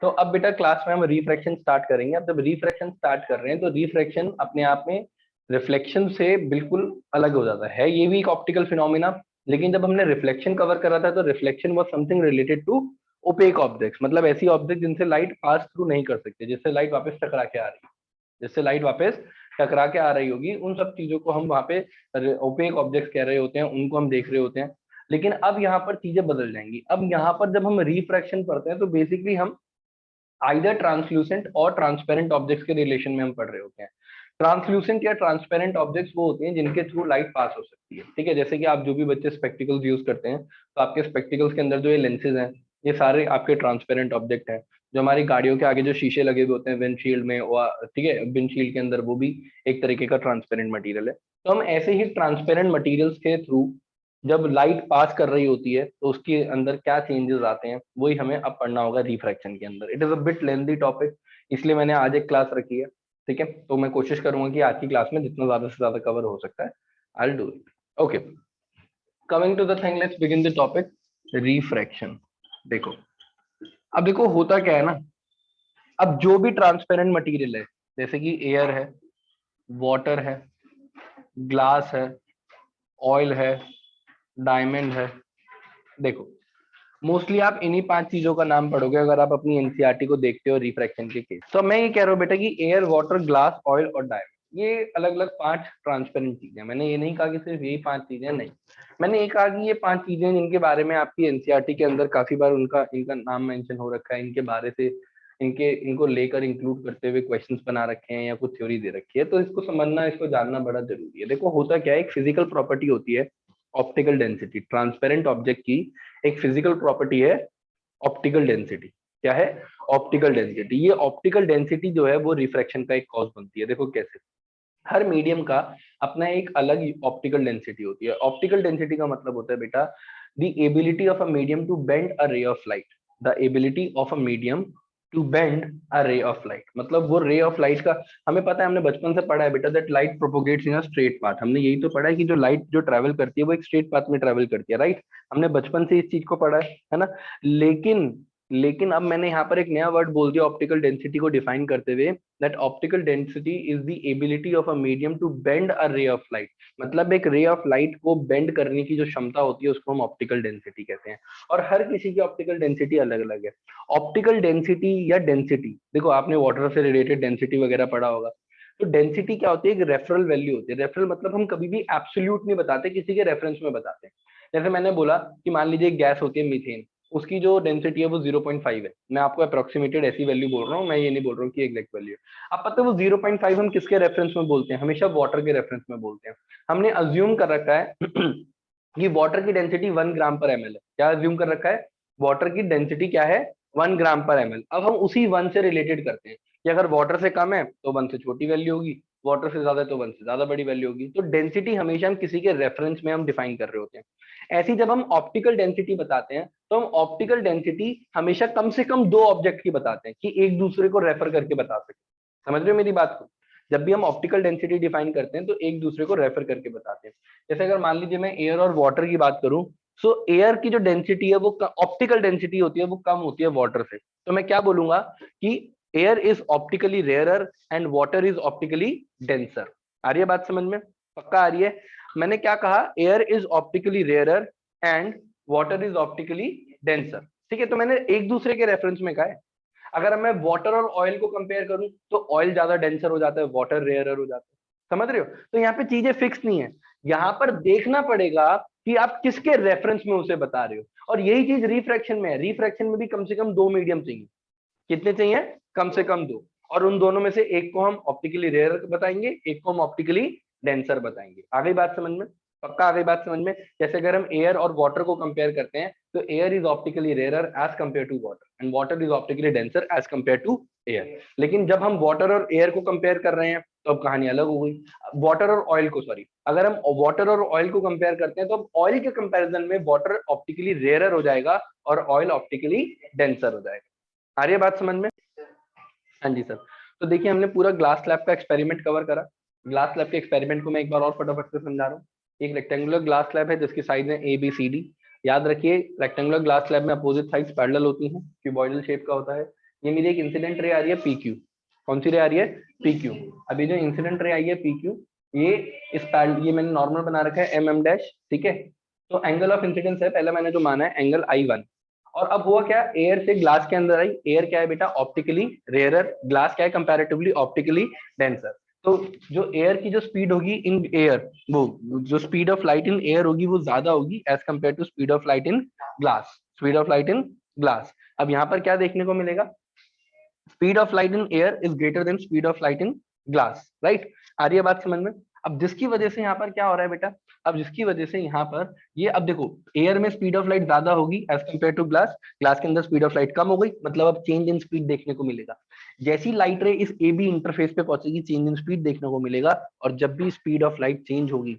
तो अब बेटा क्लास में हम रिफ्रैक्शन स्टार्ट करेंगे। अब जब रिफ्रैक्शन स्टार्ट कर रहे हैं तो रिफ्रैक्शन अपने आप में रिफ्लेक्शन से बिल्कुल अलग हो जाता है। ये भी एक ऑप्टिकल फिनोमिना, लेकिन जब हमने रिफ्लेक्शन कवर करा था तो reflection was something related to opaque objects, मतलब ऐसी ऑब्जेक्ट जिनसे लाइट पास थ्रू नहीं कर सकते, जिससे लाइट वापस टकरा के आ रही है, जिससे लाइट वापस टकरा के आ रही होगी, उन सब चीजों को हम वहां पे ओपेक ऑब्जेक्ट्स कह रहे होते हैं, उनको हम देख रहे होते हैं। लेकिन अब यहाँ पर चीजें बदल जाएंगी। अब यहाँ पर जब हम रिफ्रैक्शन पढ़ते हैं तो बेसिकली हम आइदर ट्रांसल्यूसेंट और ट्रांसपेरेंट ऑब्जेक्ट्स के रिलेशन में हम पढ़ रहे होते हैं। ट्रांसल्यूसेंट या ट्रांसपेरेंट ऑब्जेक्ट्स वो होते हैं जिनके थ्रू लाइट पास हो सकती है, ठीक है। जैसे कि आप जो भी बच्चे स्पेक्टिकल्स यूज करते हैं, तो आपके स्पेक्टिकल्स के अंदर जो ये लेंसेज हैं, ये सारे आपके ट्रांसपेरेंट ऑब्जेक्ट हैं। जो हमारी गाड़ियों के आगे जो शीशे लगे हुए होते हैं विंडशील्ड में, ठीक है, विंडशील्ड के अंदर, वो भी एक तरीके का ट्रांसपेरेंट मटेरियल है। तो हम ऐसे ही ट्रांसपेरेंट मटेरियल्स के थ्रू जब लाइट पास कर रही होती है तो उसके अंदर क्या चेंजेस आते हैं, वही हमें अब पढ़ना होगा रिफ्रैक्शन के अंदर। It is a bit lengthy topic, इसलिए मैंने आज एक क्लास रखी है, ठीक है। तो मैं कोशिश करूंगा कि आज की क्लास में जितना ज्यादा से ज्यादा कवर हो सकता है, I will do it. Okay, coming to the thing, let's begin the topic refraction. देखो, अब देखो होता क्या है ना, अब जो भी ट्रांसपेरेंट मटेरियल है, जैसे कि एयर है, वाटर है, ग्लास है, ऑयल है, डायमंड है, देखो मोस्टली आप इन्हीं 5 चीजों का नाम पढ़ोगे अगर आप अपनी एनसीईआरटी को देखते हो रिफ्रैक्शन के केस। तो मैं ये कह रहा हूँ बेटा कि एयर, वाटर, ग्लास, ऑयल और डायमंड, ये अलग अलग 5 ट्रांसपेरेंट चीजें। मैंने ये नहीं कहा कि सिर्फ यही 5 चीजें, नहीं, मैंने ये कहा कि ये 5 चीजें जिनके बारे में आपकी एनसीईआरटी के अंदर काफी बार उनका इनका नाम मेंशन हो रखा है, इनके बारे से इनको लेकर इंक्लूड करते हुए क्वेश्चंस बना रखे हैं या कुछ थ्योरी दे रखी है, तो इसको समझना, इसको जानना बड़ा जरूरी है। देखो होता क्या है, एक फिजिकल प्रॉपर्टी होती है ऑप्टिकल डेंसिटी। ट्रांसपेरेंट ऑब्जेक्ट की एक फिजिकल प्रॉपर्टी है ऑप्टिकल डेंसिटी। क्या है? Optical density. ये ऑप्टिकल डेंसिटी जो है वो रिफ्रैक्शन का एक कॉज बनती है। देखो कैसे, हर मीडियम का अपना एक अलग ऑप्टिकल डेंसिटी होती है। ऑप्टिकल डेंसिटी का मतलब होता है बेटा the ability of a medium to bend a ray of light. The ability of a medium to bend a ray of light, मतलब वो रे ऑफ लाइट का, हमें पता है, हमने बचपन से पढ़ा है बेटा that light propagates in a straight path. हमने यही तो पढ़ा है कि जो लाइट जो ट्रेवल करती है वो एक स्ट्रेट पाथ में ट्रेवल करती है, राइट। हमने बचपन से इस चीज को पढ़ा है ना। लेकिन लेकिन अब मैंने यहाँ पर एक नया वर्ड बोल दिया ऑप्टिकल डेंसिटी को डिफाइन करते हुए, that optical density is the ability of a medium to bend a ray of light। मतलब एक रे ऑफ लाइट को बेंड करने की जो क्षमता होती है उसको हम ऑप्टिकल डेंसिटी कहते हैं। और हर किसी की ऑप्टिकल डेंसिटी अलग अलग है। ऑप्टिकल डेंसिटी या डेंसिटी, देखो आपने वाटर से रिलेटेड डेंसिटी वगैरह पढ़ा होगा। तो डेंसिटी क्या होती है? एक रेफरल वैल्यू होती है। रेफरल मतलब हम कभी भी एब्सोल्यूट नहीं बताते, किसी के रेफरेंस में बताते हैं। जैसे मैंने बोला कि मान लीजिए एक गैस होती है मीथेन, उसकी जो डेंसिटी है वो 0.5 है। मैं आपको अप्रोक्सीमेटेड ऐसी वैल्यू बोल रहा हूँ, मैं ये नहीं बोल रहा हूँ कि एग्जैक्ट वैल्यू है। अब पता है वो 0.5 हम किसके रेफरेंस में बोलते हैं? हमेशा वाटर के रेफरेंस में बोलते हैं। हमने अज्यूम कर रखा है कि वाटर की डेंसिटी 1 ग्राम पर ml है। क्या अज्यूम कर रखा है? वाटर की डेंसिटी क्या है? 1 ग्राम पर ml। अब हम उसी 1 से रिलेटेड करते हैं कि अगर वाटर से कम है तो 1 से छोटी वैल्यू होगी, वाटर से ज्यादा है तो 1 से ज्यादा बड़ी वैल्यू होगी। तो डेंसिटी हमेशा हम किसी के रेफरेंस में हम डिफाइन कर रहे होते हैं। ऐसी जब हम ऑप्टिकल डेंसिटी बताते हैं तो हम ऑप्टिकल डेंसिटी हमेशा कम से कम 2 ऑब्जेक्ट की बताते हैं कि एक दूसरे को रेफर करके बता सके। समझ रहे हो मेरी बात को? जब भी हम ऑप्टिकल डेंसिटी डिफाइन करते हैं तो एक दूसरे को रेफर करके बताते हैं। जैसे अगर मान लीजिए मैं एयर और वाटर की बात करूं, सो एयर की जो डेंसिटी है वो ऑप्टिकल डेंसिटी होती है वो कम होती है वाटर से। तो मैं क्या बोलूंगा कि air is optically rarer and water is optically denser. आ रही है बात समझ में? पक्का आ रही है? मैंने क्या कहा? Air is optically rarer and water is optically denser. ठीक है, तो मैंने एक दूसरे के रेफरेंस में कहा है। अगर मैं वाटर और ऑयल को कंपेयर करूं तो ऑयल ज्यादा डेंसर हो जाता है, वाटर रेयरर हो जाता है। समझ रहे हो? तो यहाँ पे चीजें फिक्स नहीं है, यहाँ पर देखना पड़ेगा कि आप किसके रेफरेंस में उसे बता रहे हो। और यही चीज रिफ्रैक्शन में है। रिफ्रैक्शन में भी कम से कम 2 मीडियम चाहिए। कितने चाहिए? कम से कम 2। और उन दोनों में से एक को हम ऑप्टिकली रेयर बताएंगे, एक को हम ऑप्टिकली डेंसर बताएंगे। आ गई बात समझ में? पक्का आ गई बात समझ में? जैसे अगर हम एयर और वाटर को कंपेयर करते हैं तो air is optically rarer as compare to water and water is optically denser as compare to air. लेकिन जब हम वाटर और एयर को कंपेयर कर रहे हैं तो अब कहानी अलग हो गई। वाटर और ऑयल को, सॉरी, अगर हम वाटर और ऑयल को कंपेयर करते हैं तो अब ऑयल के कंपेरिजन में वाटर ऑप्टिकली रेयरर हो जाएगा और ऑयल ऑप्टिकली डेंसर हो जाएगा। आ रही है बात समझ में? हाँ जी सर। तो देखिए हमने पूरा ग्लास स्लैब का एक्सपेरिमेंट कवर करा। ग्लास स्लैब के एक्सपेरिमेंट को मैं एक बार और फटाफट से समझा रहा हूँ। एक रेक्टेंगुलर ग्लास स्लैब है जिसकी साइड है ABCD। याद रखिए रेक्टेंगुलर ग्लास स्लैब में अपोजिट साइड्स पैरेलल होती हैं, क्यूबॉइडल शेप का होता है। ये मेरी एक इंसिडेंट रे आ रही है PQ। कौन सी रे आ रही है? PQ। अभी जो इंसिडेंट रे आई है PQ, ये ये मैंने नॉर्मल बना रखा है MM डैश, ठीक है। तो एंगल ऑफ इंसिडेंस है, पहले मैंने जो माना है एंगल I1। और अब हुआ क्या, एयर से ग्लास के अंदर आई। एयर क्या है बेटा? ऑप्टिकली रेयरर, ग्लास क्या है? Comparatively optically denser. तो जो एयर की जो स्पीड होगी इन एयर, वो जो speed of light in air होगी वो ज्यादा होगी as compare to speed of light in glass. Speed of light in glass. अब यहाँ पर क्या देखने को मिलेगा? Speed of light in air is greater than speed of light in glass, right. आ रही है बात समझ में? अब जिसकी वजह से यहाँ पर क्या हो रहा है बेटा, अब जिसकी वजह से यहाँ पर ये, अब देखो एयर में स्पीड ऑफ लाइट ज्यादा होगी as compare to glass, glass के अंदर स्पीड ऑफ लाइट कम हो गई, मतलब अब चेंज इन स्पीड देखने को मिलेगा। जैसी लाइट रे इस AB इंटरफेस पे पहुंचेगी, चेंज इन स्पीड देखने को मिलेगा। और जब भी स्पीड ऑफ लाइट चेंज होगी,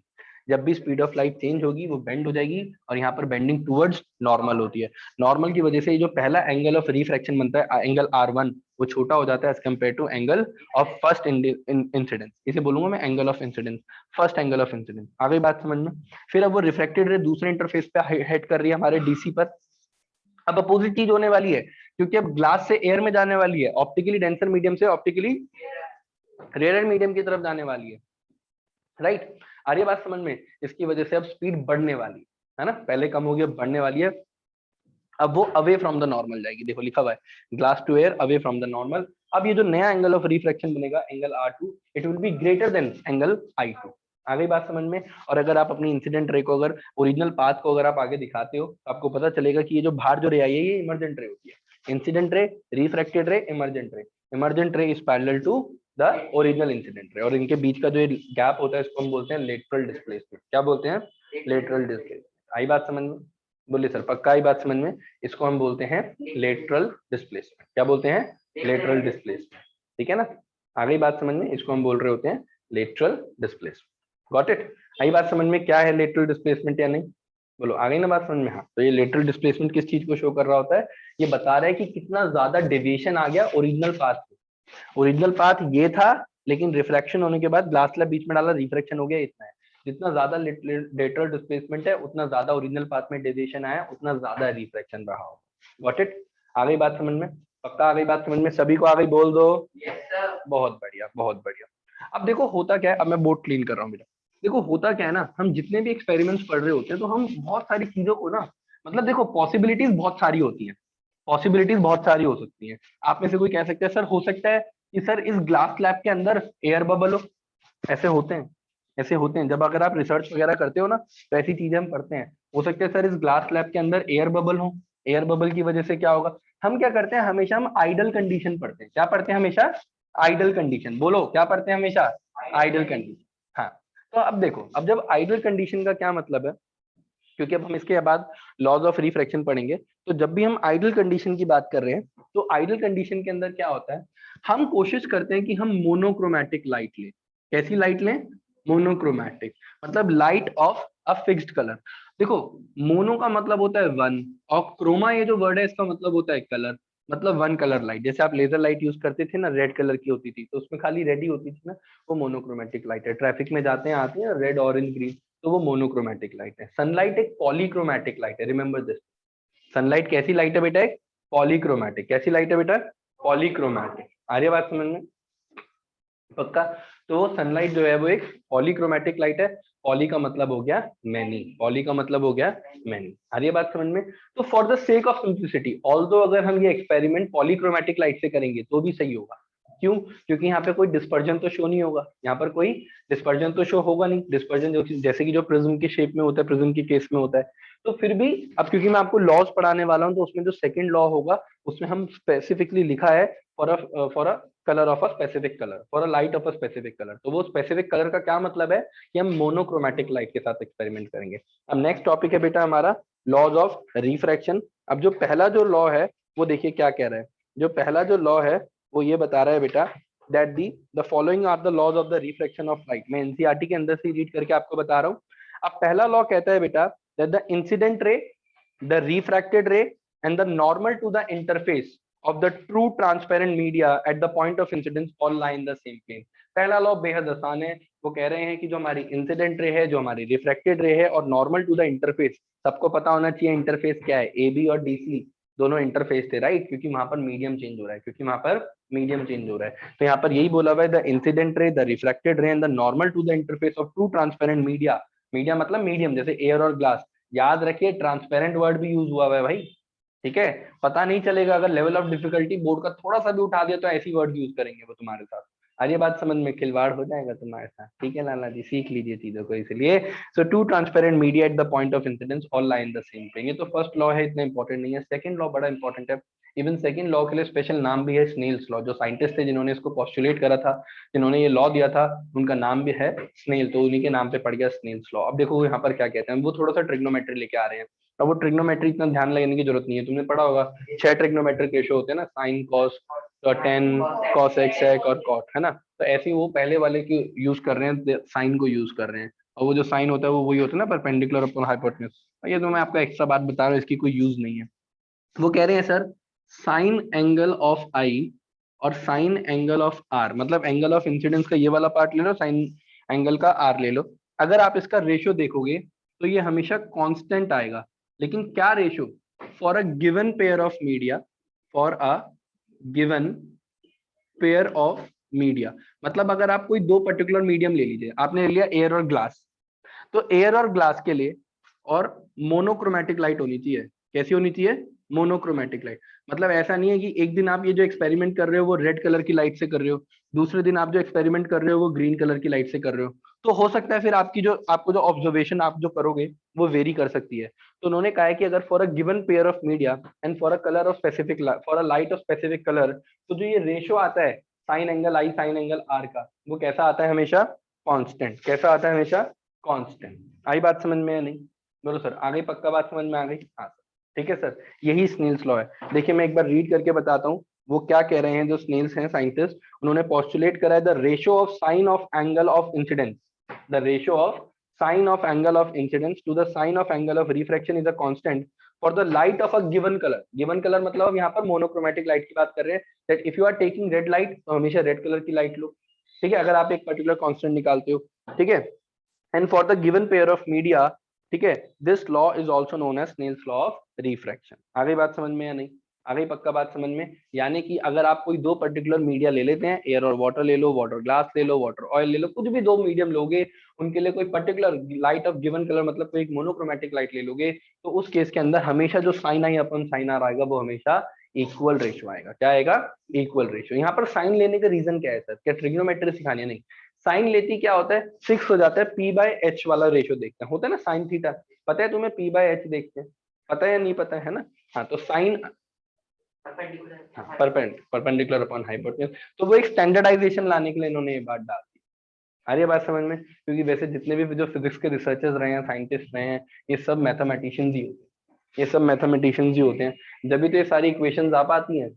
जब भी स्पीड ऑफ लाइट चेंज होगी वो बेंड हो जाएगी, और यहाँ पर बेंडिंग टूवर्ड्स नॉर्मल होती है। नॉर्मल की वजह से जो पहला एंगल ऑफ रिफ्रैक्शन बनता है एंगल R1, वो छोटा हो जाता है as compare to angle of first incidence. इसे बोलूंगा मैं angle of incidence, first angle of incidence. आ गई बात समझ में? फिर अब वो रिफ्लेक्टेड रे दूसरे इंटरफेस पे हेड कर रही है हमारे DC पर। अब अपोजिट चीज होने वाली है, क्योंकि अब ग्लास से एयर में जाने वाली है, ऑप्टिकली डेंसर मीडियम से ऑप्टिकली रेयर मीडियम की तरफ जाने वाली है, राइट। आ रही है बात समझ में? इसकी वजह से अब स्पीड बढ़ने वाली है ना, पहले कम होगी अब बढ़ने वाली है। अब वो अवे फ्रॉम द नॉर्मल जाएगी, देखो लिखा हुआ है glass to air away from the normal. अब ये जो नया एंगल ऑफ रिफ्रैक्शन बनेगा angle R2, it will be greater than angle I2। आ गई बात समझ में? और अगर आप अपनी इंसिडेंट रे को, अगर ओरिजिनल पाथ को अगर आप आगे दिखाते हो तो आपको पता चलेगा कि ये जो बाहर जो रे आई है ये इमर्जेंट रे होती है। इंसिडेंट रे, रिफ्रैक्टेड रे, emergent ray. Emergent ray is parallel to the original incident ray, और इनके बीच का जो गैप होता है इसको हम बोलते हैं लेटरल डिस्प्लेसमेंट। क्या बोलते हैं? Lateral displacement. आई बात समझ में? बोलिए सर, पक्का आई बात समझ में? इसको हम बोलते हैं लेटरल डिस्प्लेसमेंट। क्या बोलते हैं? लेटरल डिस्प्लेसमेंट, ठीक है ना। आ गई बात समझ में? इसको हम बोल रहे होते हैं लेटरल डिस्प्लेसमेंट। Got it? आई बात समझ में क्या है लेटरल डिस्प्लेसमेंट या नहीं? बोलो, आ गई ना बात समझ में? हाँ, तो ये लेटरल डिस्प्लेसमेंट किस चीज को शो कर रहा होता है? ये बता रहा है कि कितना ज्यादा डेविएशन आ गया ओरिजिनल पाथ से। ओरिजिनल पाथ ये था, लेकिन रिफ्रैक्शन होने के बाद ग्लास स्लैब बीच में डाला, रिफ्रैक्शन हो गया, इतना है। जितना ज्यादा लेटरल डिस्प्लेसमेंट है उतना ज्यादा ओरिजिनल पाथ में डेविएशन आया, उतना ज्यादा रिफ्रैक्शन रहा हो। Got it? आ गई बात समझ में? पक्का आ गई बात समझ में? सभी को आ गई? बोल दो yes, बहुत बढ़िया, बहुत बढ़िया। अब देखो होता क्या है, अब मैं बोर्ड क्लीन कर रहा हूँ बेटा। देखो होता क्या है ना, हम जितने भी एक्सपेरिमेंट्स पढ़ रहे होते हैं तो हम बहुत सारी चीजों को ना, मतलब देखो पॉसिबिलिटीज बहुत सारी होती हैं, पॉसिबिलिटीज बहुत सारी हो सकती हैं। आप में से कोई कह सकता है सर हो सकता है कि सर इस ग्लास स्लैब के अंदर एयर बबल हो। ऐसे होते हैं, ऐसे होते हैं। जब अगर आप रिसर्च वगैरह करते हो ना तो ऐसी चीजें हम पढ़ते हैं। हो सकता है सर इस ग्लास स्लैब के अंदर एयर बबल हो। एयर बबल की वजह से क्या होगा? हम क्या करते हैं हमेशा? हम आइडल कंडीशन पढ़ते हैं। क्या पढ़ते हैं हमेशा? Ideal condition. बोलो, क्या पढ़ते हैं हमेशा? Ideal condition. हाँ, तो अब देखो, अब जब आइडल कंडीशन का क्या मतलब है, क्योंकि अब हम इसके बाद लॉज ऑफ रिफ्रैक्शन पढ़ेंगे। तो जब भी हम आइडल कंडीशन की बात कर रहे हैं तो आइडल कंडीशन के अंदर क्या होता है, हम कोशिश करते हैं कि हम मोनोक्रोमैटिक लाइट लें। कैसी लाइट लें? मोनोक्रोमैटिक, मतलब light of a fixed colour. देखो, मोनो का मतलब होता है वन, और क्रोमा ये जो वर्ड है इसका मतलब होता है कलर, मतलब वन कलर लाइट। जैसे आप लेजर लाइट यूज करते थे ना, रेड कलर की होती थी, तो उसमें खाली रेड ही होती थी ना, वो मोनोक्रोमैटिक लाइट है। ट्रैफिक में जाते हैं आते हैं रेड ऑरेंज ग्रीन, तो वो मोनोक्रोमैटिक लाइट है। सनलाइट एक पॉलीक्रोमैटिक लाइट है, रिमेंबर दिस। सनलाइट कैसी लाइट है बेटा? एक पॉलीक्रोमैटिक। कैसी लाइट है बेटा? पॉलीक्रोमैटिक। आ रही है बात समझ में? पक्का? तो सनलाइट जो है वो एक पॉलीक्रोमैटिक लाइट है। पॉली का मतलब हो गया मैनी, पॉली का मतलब हो गया मैनी। आ रही है बात समझ में? तो for the sake of simplicity, although अगर हम ये एक्सपेरिमेंट पॉलीक्रोमैटिक लाइट से करेंगे तो भी सही होगा। क्यों? क्योंकि यहाँ पे कोई डिस्पर्जन तो शो नहीं होगा, यहाँ पर कोई डिस्पर्जन तो शो होगा नहीं। डिस्पर्जन जो जैसे कि जो प्रिज्म की शेप में होता है, प्रिज्म की केस में होता है। तो फिर भी अब क्योंकि मैं आपको लॉज पढ़ाने वाला हूँ तो उसमें जो सेकंड लॉ होगा उसमें हम स्पेसिफिकली लिखा है for a colour of a specific colour, for a light of a specific colour. तो वो स्पेसिफिक कलर का क्या मतलब है कि हम मोनोक्रोमैटिक लाइट के साथ एक्सपेरिमेंट करेंगे। अब नेक्स्ट टॉपिक है बेटा हमारा लॉज ऑफ रिफ्रैक्शन। अब जो पहला जो लॉ है वो देखिए क्या कह रहा है। जो पहला जो लॉ है वो ये बता रहा है बेटा that the following are the laws of the refraction of light. मैं एनसीईआरटी के अंदर से रीड करके आपको बता रहा हूँ। अब पहला लॉ कहता है बेटा that the incident ray, the refracted ray and the normal to the interface of the true transparent media at the point of incidence all lie in the same plane। पहला लॉ बेहद आसान है। वो कह रहे हैं कि जो हमारी इंसिडेंट रे है, जो हमारी रिफ्रैक्टेड रे है, और नॉर्मल टू द इंटरफेस, सबको पता होना चाहिए इंटरफेस क्या है, AB और DC दोनों इंटरफेस थे, राइट, क्योंकि वहां पर मीडियम चेंज हो रहा है, क्योंकि वहां पर मीडियम चेंज हो रहा है। तो यहाँ पर यही बोला हुआ है, the incident ray, the reflected ray and the normal to the interface of two transparent media. Media मतलब मीडियम, जैसे एयर और ग्लास। याद रखिए ट्रांसपेरेंट वर्ड भी यूज हुआ हुआ है भाई, ठीक है। पता नहीं चलेगा, अगर लेवल ऑफ डिफिकल्टी बोर्ड का थोड़ा सा भी उठा दिया तो ऐसी वर्ड यूज करेंगे वो तुम्हारे साथ। अरे बात समझ में, खिलवाड़ हो जाएगा तुम्हारे साथ, ठीक है लाला जी, सीख लीजिए चीजों को। इसलिए so two transparent media at the point of incidence all lie in the same plane. ये तो फर्स्ट लॉ है, इतना इंपॉर्टेंट नहीं है। सेकंड लॉ बड़ा इंपॉर्टेंट है। इवन सेकंड लॉ के लिए स्पेशल नाम भी है, स्नेल्स लॉ। जो साइंटिस्ट थे जिन्होंने इसको पोस्टुलेट करा था, जिन्होंने ये लॉ दिया था, उनका नाम भी है स्नेल, तो उन्हीं के नाम पे पड़ गया स्नेल्स लॉ। अब देखो यहाँ पर क्या कहते हैं, वो थोड़ा सा ट्रिग्नोमेट्री लेके आ रहे हैं। अब वो ट्रिग्नोमेट्री इतना ध्यान लगाने की जरूरत नहीं है, तुमने पढ़ा होगा 6 ट्रिग्नोमेट्रिक रेशियो होते हैं ना, sine cos tan cosec sec और कॉट, है ना। तो ऐसे ही वो पहले वाले की यूज कर रहे हैं, साइन को यूज कर रहे हैं। और वो जो साइन होता है वो वही होता है ना, परपेंडिकुलर अपॉन हाइपोटेन्यूज। ये तो मैं आपको एक्स्ट्रा बात बता रहा हूँ, इसकी कोई यूज नहीं है। वो कह रहे हैं सर साइन एंगल ऑफ आई और साइन एंगल ऑफ आर, मतलब एंगल ऑफ इंसिडेंस का ये वाला पार्ट ले लो, साइन एंगल का आर ले लो। अगर आप इसका रेशियो देखोगे तो ये हमेशा कांस्टेंट आएगा। लेकिन क्या ratio? For a given pair of media, for a given pair of media. मतलब अगर आप कोई दो पर्टिकुलर मीडियम ले लीजिए, आपने ले लिया एयर और ग्लास, तो एयर और ग्लास के लिए और मोनोक्रोमेटिक लाइट होनी चाहिए। कैसी होनी चाहिए? Monochromatic light. मतलब ऐसा नहीं है कि एक दिन आप ये जो एक्सपेरिमेंट कर रहे हो वो रेड कलर की लाइट से कर रहे हो, दूसरे दिन आप जो एक्सपेरिमेंट कर रहे हो वो ग्रीन कलर की लाइट से कर रहे हो। तो हो सकता है फिर आपको जो ऑब्जर्वेशन आप जो करोगे वो वेरी कर सकती है। तो उन्होंने कहा है कि अगर for a given pair of media and for a colour of specific, for a light of specific colour, तो जो ये रेशियो आता है sine angle i sine angle r का, वो कैसा आता है? हमेशा कांस्टेंट। कैसा आता है? हमेशा कांस्टेंट। आई बात समझ में या नहीं? बोलो सर, आ गई? पक्का बात समझ में आ गई? हाँ सर, ठीक है सर, यही स्नेल्स लॉ है। देखिए मैं एक बार रीड करके बताता हूँ वो क्या कह रहे हैं। जो स्नेल्स हैं साइंटिस्ट, उन्होंने पोस्टुलेट करा है the ratio of sine of angle of incidence, the ratio of sine of angle of incidence to the sine of angle of refraction is a constant for the light of a given colour. Given colour मतलब हम यहाँ पर monochromatic light की बात कर रहे हैं। That if you are taking red light तो हमेशा रेड कलर की लाइट लो, ठीक है, अगर आप एक पर्टिकुलर कांस्टेंट निकालते हो, ठीक है। And for the given pair of media, ठीक है, this law is also known as Snell's law of refraction. आ गई बात समझ में या नहीं? आ गई पक्का बात समझ में? यानी कि अगर आप कोई दो पर्टिकुलर मीडिया ले लेते हैं, एयर और वाटर ले लो, वाटर ग्लास ले लो, वाटर ऑयल ले लो, कुछ भी दो मीडियम लोगे, उनके लिए कोई particular light of given colour मतलब कोई एक मोनोक्रोमेटिक लाइट ले लोगे, तो उस केस के अंदर हमेशा जो sine i upon sine r आएगा वो हमेशा इक्वल रेशियो आएगा। क्या आएगा? Equal ratio. यहाँ पर साइन लेने का रीजन क्या है सर? क्या ट्रिग्नोमेट्री सिखानी है? नहीं, साइन लेती क्या होता है, फिक्स हो जाता है, पी बाय एच वाला रेशियो देखते हैं, होता है ना साइन थीटा, पता है तुम्हें? पी बाय एच देखते हैं, पता है या नहीं पता है ना? हाँ, तो साइन परपेंडिकुलर अपॉन हाइपोटेन्यूज, तो वो एक स्टैंडर्डाइजेशन लाने के लिए इन्होंने ये बात डाल दी। आ रही है बात समझ में? क्योंकि वैसे जितने भी जो फिजिक्स के रिसर्चर्स रहे हैं, साइंटिस्ट रहे हैं, ये सब मैथमेटिशियंस ही होते हैं, ये सब मैथमेटिशियंस ही होते हैं। जब भी तो ये सारी इक्वेशंस आ पाती हैं,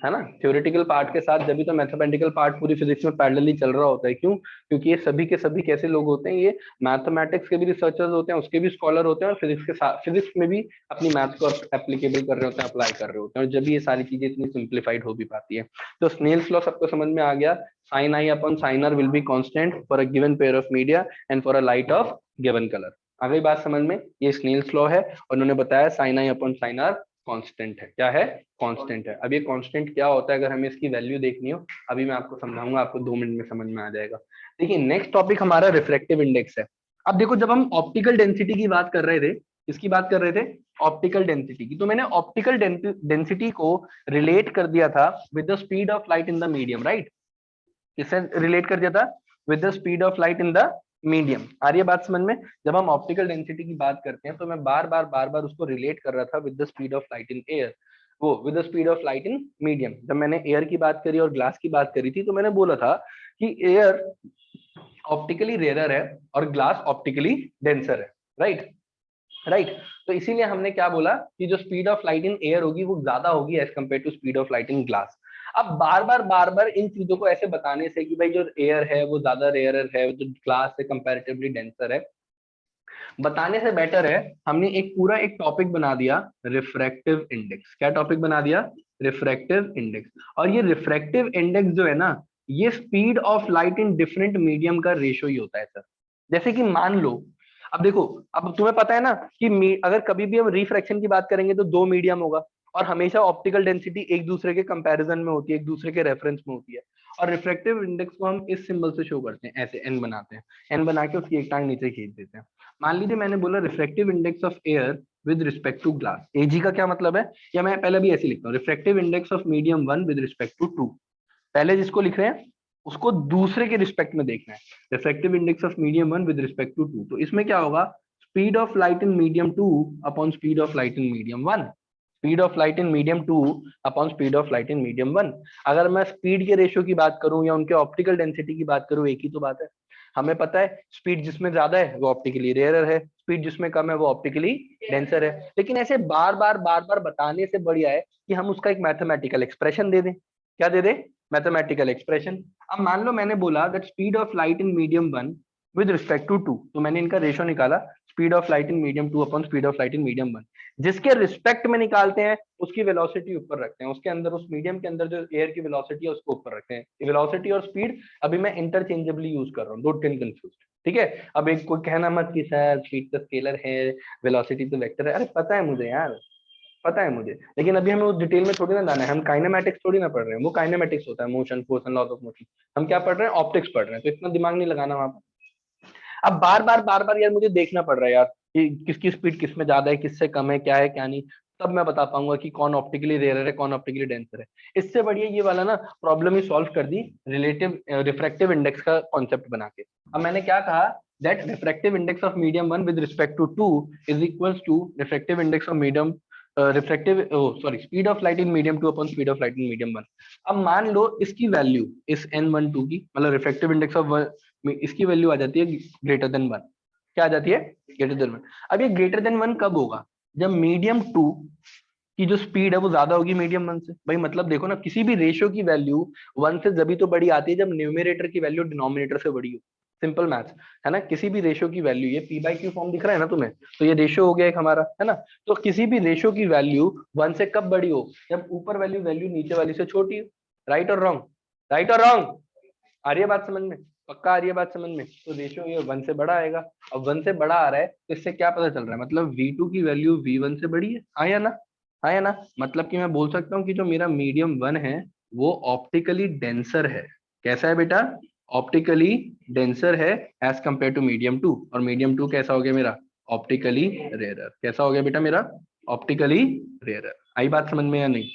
है ना, थ्योरेटिकल पार्ट के साथ, जब भी तो मैथमेटिकल पार्ट पूरी फिजिक्स में पैरेलली चल रहा होता है। क्यों? क्योंकि ये सभी के सभी कैसे लोग होते हैं, ये मैथमेटिक्स के भी रिसर्चर्स होते हैं, उसके भी स्कॉलर होते हैं, और फिजिक्स के साथ फिजिक्स में भी अपनी मैथ को एप्लीकेबल कर रहे होते हैं, अप्लाई कर रहे होते हैं, और जब भी ये सारी चीजें इतनी सिंप्लीफाइड हो भी पाती है। तो स्नेल्स लॉ सबको समझ में आ गया, sine I upon sine R will be constant for a given pair of media and for a light of given colour. आ गई बात समझ में? ये स्नेल्स लॉ है, और उन्होंने बताया साइन आई अपॉन साइन आर कांस्टेंट है। क्या है? कांस्टेंट है। अब ये कांस्टेंट क्या होता है, अगर हमें इसकी वैल्यू देखनी हो, अभी मैं आपको समझाऊंगा, आपको 2 मिनट में समझ में आ जाएगा। देखिए नेक्स्ट टॉपिक हमारा रिफ्रैक्टिव इंडेक्स है। अब देखो, जब हम ऑप्टिकल डेंसिटी की बात कर रहे थे, किसकी बात कर रहे थे? ऑप्टिकल डेंसिटी की। तो मैंने ऑप्टिकल डेंसिटी को रिलेट कर दिया था with the speed of light in the medium, right? किससे रिलेट कर दिया था? With the speed of light in the medium. आ रही है बात समझ में? जब हम ऑप्टिकल डेंसिटी की बात करते हैं तो मैं बार बार उसको रिलेट कर रहा था with the speed of light in air, वो with the speed of light in medium. जब मैंने एयर की बात करी और ग्लास की बात करी थी, तो मैंने बोला था कि एयर ऑप्टिकली रेयर है और ग्लास ऑप्टिकली डेंसर है, राइट? राइट। तो इसीलिए हमने क्या बोला कि जो speed of light in air होगी वो ज्यादा होगी as compare to speed of light in glass. अब बार बार इन चीजों को ऐसे बताने से कि भाई जो एयर है वो ज्यादा रेयर है, जो ग्लास है कंपैरेटिवली डेंसर है, बताने से बेटर है हमने एक पूरा एक टॉपिक बना दिया, रिफ्रैक्टिव इंडेक्स। क्या टॉपिक बना दिया? Refractive index. और ये रिफ्रैक्टिव इंडेक्स जो है ना, ये speed of light in different medium का रेशियो ही होता है सर। जैसे कि मान लो, अब देखो, अब तुम्हें पता है ना कि अगर कभी भी हम रिफ्रैक्शन की बात करेंगे तो दो मीडियम होगा, और हमेशा ऑप्टिकल डेंसिटी एक दूसरे के कंपैरिजन में होती है, एक दूसरे के रेफरेंस में होती है। और रिफ्रैक्टिव इंडेक्स को हम इस सिंबल से शो करते हैं, ऐसे एन बनाते हैं, एन बना के उसकी एक टांग नीचे खींच देते हैं। मान लीजिए मैंने बोला refractive index of air with respect to glass, A G का क्या मतलब है, या मैं पहले भी ऐसे लिखता हूँ, refractive index of medium 1 with respect to 2। पहले जिसको लिख रहे हैं उसको दूसरे के रिस्पेक्ट में देखना है, refractive index of medium 1 with respect to 2। तो इसमें क्या होगा, speed of light in medium 2 upon speed of light in medium 1, speed of light in medium 2 upon speed of light in medium 1। अगर मैं स्पीड के रेशियो की बात करूं या उनके ऑप्टिकल डेंसिटी की बात करूं, एक ही तो बात है। हमें पता है स्पीड जिसमें ज्यादा है वो ऑप्टिकली रेयरर है, स्पीड जिसमें कम है वो ऑप्टिकली डेंसर है। लेकिन ऐसे बार बार बताने से बढ़िया है कि हम उसका एक मैथमेटिकल एक्सप्रेशन दे दें। क्या दे दें, मैथमेटिकल एक्सप्रेशन। अब मान लो मैंने बोला that speed of light in medium 1 with respect to 2, तो मैंने इनका रेशियो निकाला, speed of light in medium 2 upon speed of light in medium 1। जिसके रिस्पेक्ट में निकालते हैं उसकी वेलोसिटी ऊपर रखते हैं, उसके अंदर उस मीडियम के अंदर जो एयर की वेलोसिटी है उसको ऊपर रखते हैं। वेलोसिटी और स्पीड अभी मैं इंटरचेंजेबली यूज कर रहा हूँ, डोंट गेट कंफ्यूज्ड, ठीक है। अब एक कोई कहना मत कि सर स्पीड तो स्केलर है, वेलोसिटी तो वेक्टर है। अरे पता है मुझे यार, पता है मुझे, लेकिन अभी हमें उस डिटेल में थोड़ी ना जाना है। हम काइनेमेटिक्स थोड़ी ना पढ़ रहे हैं, वो काइनेमेटिक्स होता है, motion force and laws of motion. हम क्या पढ़ रहे हैं, ऑप्टिक्स पढ़ रहे हैं, तो इतना दिमाग नहीं लगाना वहां पर। अब बार बार यार मुझे देखना पड़ रहा है यार कि किसकी स्पीड किस में ज्यादा है, किससे कम है, क्या है क्या नहीं, तब मैं बता पाऊंगा कि कौन ऑप्टिकली रेयर है, कौन ऑप्टिकली डेंसर है। इससे बढ़िया ये वाला ना प्रॉब्लम ही सॉल्व कर दी रिलेटिव रिफ्रैक्टिव इंडेक्स का कॉन्सेप्ट बना के। अब मैंने क्या कहा, that refractive index of medium 1 with respect to 2 is equals to refractive index of medium speed of light in medium 2 upon speed of light in medium 1। अब मान लो इसकी वैल्यू इस n12 की, मतलब रिफ्रैक्टिव इंडेक्स ऑफ इसकी value आ जाती है greater than 1। क्या आ जाती है, ग्रेटर देन 1। अब ये ग्रेटर देन 1 कब होगा, जब मीडियम 2 की जो स्पीड है वो ज्यादा होगी मीडियम 1 से। भाई मतलब देखो ना, किसी भी रेशियो की वैल्यू 1 से जब तो बड़ी आती है जब न्यूमरेटर की वैल्यू डिनोमिनेटर से बड़ी हो। सिंपल मैथ्स है ना, किसी भी रेशियो की वैल्यू, ये पी बाई क्यू फॉर्म दिख रहा है ना तुम्हें, तो ये रेशियो हो गया एक हमारा, है ना। तो किसी भी रेशियो की वैल्यू 1 से कब बड़ी हो, जब ऊपर वाली वैल्यू नीचे वाली से छोटी हो। राइट और रॉन्ग, राइट और रॉन्ग, आ रही है बात समझ में, पक्का आ रही है बात समझ में। तो रेशियो ये 1 से बड़ा आएगा। अब 1 से बड़ा आ रहा है तो इससे क्या पता चल रहा है, मतलब V2 की वैल्यू V1 से बड़ी है, हाँ या ना, हाँ या ना। मतलब कि मैं बोल सकता हूँ कि जो मेरा मीडियम 1 है वो ऑप्टिकली डेंसर है। कैसा है बेटा, ऑप्टिकली डेंसर है एज कंपेयर टू मीडियम 2। और मीडियम 2 कैसा हो गया मेरा, ऑप्टिकली रेयरर। कैसा हो गया बेटा मेरा, ऑप्टिकली रेयरर। आई बात समझ में या नहीं,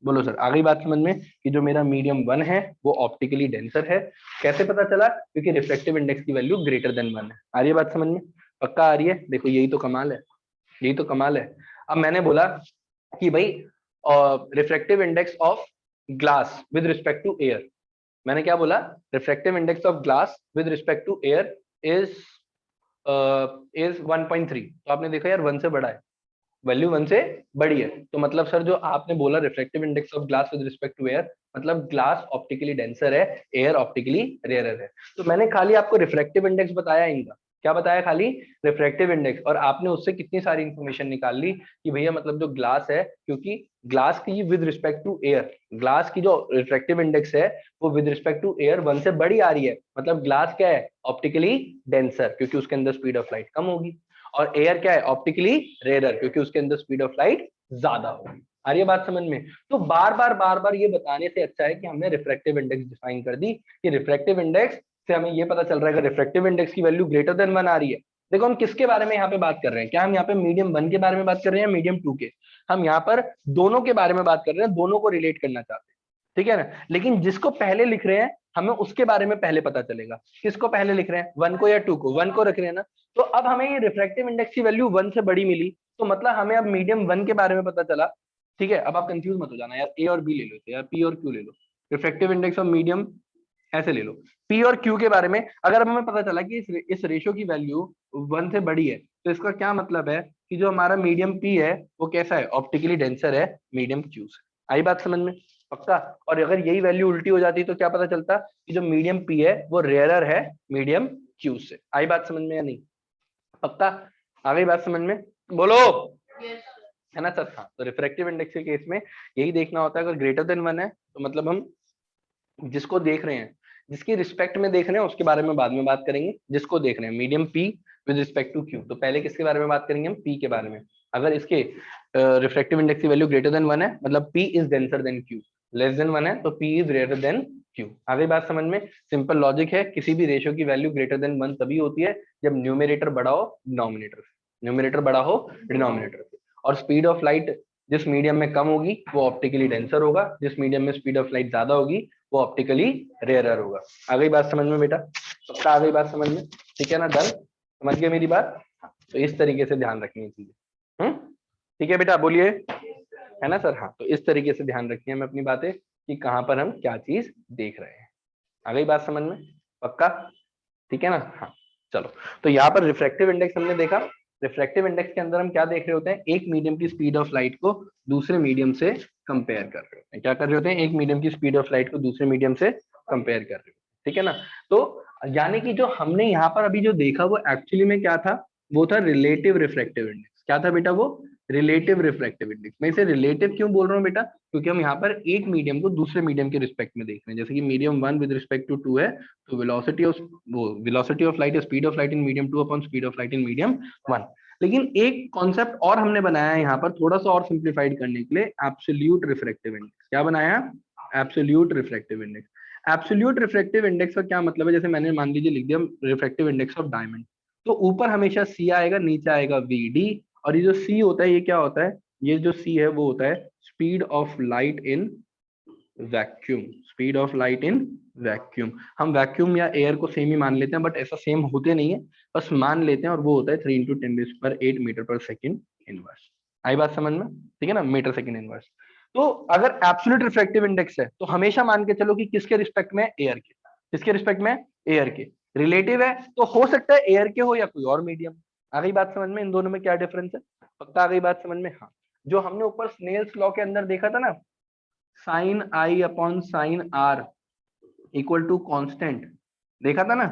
बोलो सर आ गई बात समझ में कि जो मेरा मीडियम 1 है वो ऑप्टिकली डेंसर है। कैसे पता चला, क्योंकि रिफ्लेक्टिव इंडेक्स की वैल्यू ग्रेटर देन 1 है। आ रही है बात समझ में, पक्का आ रही है। देखो यही तो कमाल है, यही तो कमाल है। अब मैंने बोला कि भाई refractive index of glass with respect to air, मैंने क्या बोला, refractive index of glass with respect to air is is 1.3। तो आपने देखा यार 1 से बड़ा है, वैल्यू 1 से बड़ी है। तो मतलब सर जो आपने बोला reflective index of glass with respect to air, मतलब ग्लास ऑप्टिकली डेंसर है, एयर ऑप्टिकली रेयरर है। तो मैंने खाली आपको रिफ्लेक्टिव इंडेक्स बताया इनका, क्या बताया, खाली रिफ्रैक्टिव इंडेक्स, और आपने उससे कितनी सारी इंफॉर्मेशन निकाल ली कि भैया मतलब जो ग्लास है, क्योंकि ग्लास की with respect to air, glass की जो रिफ्रैक्टिव इंडेक्स है वो विद रिस्पेक्ट टू एयर 1 से बड़ी आ रही है, मतलब ग्लास क्या है, ऑप्टिकली डेंसर, क्योंकि उसके अंदर स्पीड ऑफ लाइट कम होगी। और एयर क्या है, ऑप्टिकली रेयरर, क्योंकि उसके अंदर स्पीड ऑफ लाइट ज्यादा होगी। आ रही है बात समझ में। तो बार बार ये बताने से अच्छा है कि हमने रिफ्रैक्टिव इंडेक्स डिफाइन कर दी कि रिफ्रैक्टिव इंडेक्स से हमें ये पता चल रहा है कि रिफ्रैक्टिव इंडेक्स की वैल्यू ग्रेटर देन 1 आ रही है। देखो हम किसके बारे में यहाँ पे बात कर रहे हैं, क्या हम यहाँ पे मीडियम 1 के बारे में बात कर रहे हैं या मीडियम 2 के, हम यहाँ पर दोनों के बारे में बात कर रहे हैं, दोनों को रिलेट करना चाहते हैं, ठीक है ना। लेकिन जिसको पहले लिख रहे हैं हमें उसके बारे में पहले पता चलेगा, किसको पहले लिख रहे हैं, 1 को या 2 को, 1 को रख रहे हैं ना। तो अब हमें ये रिफ्रैक्टिव इंडेक्स की वैल्यू 1 से बड़ी मिली, तो मतलब हमें अब मीडियम 1 के बारे में पता चला, ठीक है। अब आप कंफ्यूज मत हो जाना यार, ए और बी ले लो या पी और क्यू ले लो, रिफ्रैक्टिव इंडेक्स ऑफ मीडियम ऐसे ले लो। पी और क्यू के बारे में अगर हमें पता चला कि इस रेशियो की वैल्यू 1 से बड़ी है, तो इसका क्या मतलब है कि जो हमारा मीडियम पी है वो कैसा है, ऑप्टिकली डेंसर है मीडियम क्यू से। आई बात समझ में, पक्का। और अगर यही वैल्यू उल्टी हो जाती तो क्या पता चलता कि जो मीडियम पी है वो रेयरर है मीडियम क्यू से। आई बात समझ में या नहीं, पक्का आ गई बात समझ में, बोलो है ना सर। हाँ, तो रिफ्रैक्टिव इंडेक्स के केस में यही देखना होता है, अगर ग्रेटर देन 1 है तो मतलब हम जिसको देख रहे हैं, जिसकी रिस्पेक्ट में देख रहे हैं उसके बारे में बाद में बात करेंगे, जिसको देख रहे हैं medium P with respect to Q, तो पहले किसके बारे में बात करेंगे हम, पी के बारे में। अगर इसके रिफ्रैक्टिव इंडेक्स की वैल्यू ग्रेटर देन 1 है मतलब P is denser then Q, less than 1 है तो P is greater then Q। आगे बात समझ में? सिंपल लॉजिक है, किसी भी रेशियो की वैल्यू ग्रेटर देन 1 तभी होती है जब न्यूमरेटर बड़ा हो डिनोमिनेटर से, न्यूमरेटर बड़ा हो डिनोमिनेटर से। और स्पीड ऑफ लाइट जिस मीडियम में कम होगी वो ऑप्टिकली डेंसर होगा, जिस मीडियम में स्पीड ऑफ लाइट ज्यादा होगी वो ऑप्टिकली रेयरर होगा। आ गई बात समझ में बेटा? पक्का आ गई बात समझ में? ठीक है ना, डन? समझ गए मेरी बात? तो इस तरीके से ध्यान रखनी है चीजें। ठीक है बेटा, बोलिए, है ना सर? हाँ, तो इस तरीके से ध्यान रखिए हम अपनी बातें कि कहाँ पर हम क्या चीज देख रहे हैं। आ गई बात समझ में? पक्का? ठीक है ना? हाँ, चलो। तो यहाँ पर रिफ्रैक्टिव इंडेक्स हमने देखा। रिफ्रैक्टिव इंडेक्स के अंदर हम क्या देख रहे होते हैं? एक मीडियम की स्पीड ऑफ लाइट को दूसरे मीडियम से कंपेयर कर रहे होते हैं। क्या कर रहे होते हैं? एक मीडियम की स्पीड ऑफ लाइट को दूसरे मीडियम से कंपेयर कर रहे होते हैं। ठीक है ना? तो यानी कि जो हमने यहाँ पर अभी जो देखा वो एक्चुअली में क्या था? वो था रिलेटिव रिफ्रैक्टिव इंडेक्स। क्या था बेटा वो? Relative refractive index. मैं इसे रिलेटिव क्यों बोल रहा हूँ बेटा? क्योंकि हम यहाँ पर एक मीडियम को दूसरे मीडियम के रिस्पेक्ट में देख रहे हैं। जैसे कि मीडियम 1 विद रिस्पेक्ट टू 2 है, तो velocity of light, speed of light in medium 2 upon speed of light in medium 1। लेकिन एक कॉन्सेप्ट और हमने बनाया है यहाँ पर थोड़ा सा और सिंप्लीफाइड करने के लिए, एब्सोल्यूट रिफ्रैक्टिव इंडेक्स। क्या बनाया? Absolute refractive index. Absolute refractive index का क्या मतलब है? जैसे मैंने मान लीजिए लिख दिया रिफ्रैक्टिव इंडेक्स ऑफ डायमंड, तो ऊपर हमेशा सी आएगा, नीचे आएगा वीडी, और ये जो सी होता है ये क्या होता है? ये जो सी है वो होता है speed of light in vacuum. Speed of light in vacuum. हम वैक्यूम या एयर को सेम ही मान लेते हैं, बट ऐसा सेम होते नहीं है, बस मान लेते हैं, और वो होता है 3 × 10⁸ मीटर पर सेकेंड इनवर्स। आई बात समझ में? ठीक है ना, मीटर सेकेंड इनवर्स। तो अगर एब्सोल्यूट रिफ्रैक्टिव इंडेक्स है तो हमेशा मान के चलो कि किसके रिस्पेक्ट में? एयर के। किसके रिस्पेक्ट में? एयर के। रिलेटिव है तो हो सकता है एयर के हो या कोई और मीडियम। आ गई बात समझ में? इन दोनों में क्या डिफरेंस है? पक्का आ गई बात समझ में? हाँ, जो हमने ऊपर स्नेल्स लॉ के अंदर देखा था ना, sine I upon sine r equal to constant, देखा था ना?